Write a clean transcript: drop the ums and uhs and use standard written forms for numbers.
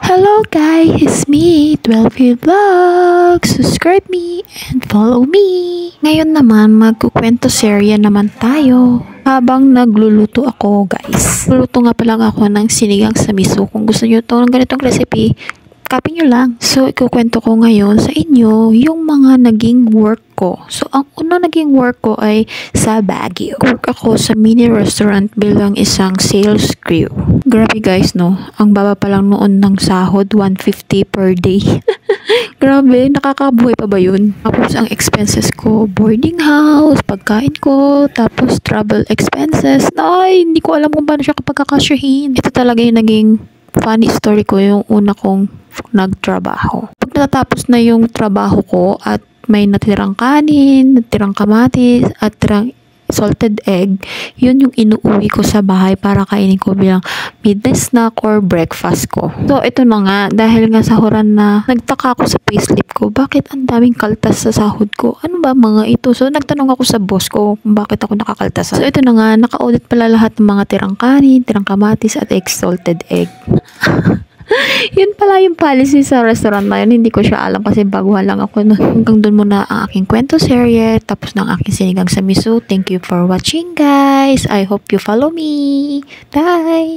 Hello guys, it's me, 12 Vlog. Subscribe me and follow me. Ngayon naman, magkukwento serye naman tayo. Habang nagluluto ako guys. Luluto nga pala ako ng sinigang sa miso. Kung gusto nyo ito ng ganitong recipe, copy nyo lang. So, ikukwento ko ngayon sa inyo yung mga naging work ko. So, ang unang naging work ko ay sa Baguio. Work ako sa mini restaurant bilang isang sales crew. Grabe guys, no? Ang baba pa lang noon ng sahod, 150 per day. Grabe, nakakabuhay pa ba yun? Tapos, ang expenses ko, boarding house, pagkain ko, tapos travel expenses. Ay, hindi ko alam kung paano siya kapagkakasyahin. Ito talaga yung naging funny story ko, yung una kong nagtrabaho. Pag natapos na yung trabaho ko at may natirang kanin, natirang kamatis, at tirang salted egg, yun yung inuuwi ko sa bahay para kainin ko bilang midnight snack or breakfast ko. So, ito na nga, dahil nga sahuran na, nagtaka ako sa payslip ko, bakit ang daming kaltas sa sahod ko? Ano ba mga ito? So, nagtanong ako sa boss ko kung bakit ako nakakaltas. So, ito na nga, naka-audit pala lahat ng mga tirang kanin, tirang kamatis, at salted egg. Yun pala yung policy sa restaurant na yun. Hindi ko siya alam kasi baguhan lang ako nun. Hanggang dun muna ang aking kwento serye. Tapos ng aking sinigang sa miso. Thank you for watching guys. I hope you follow me. Bye!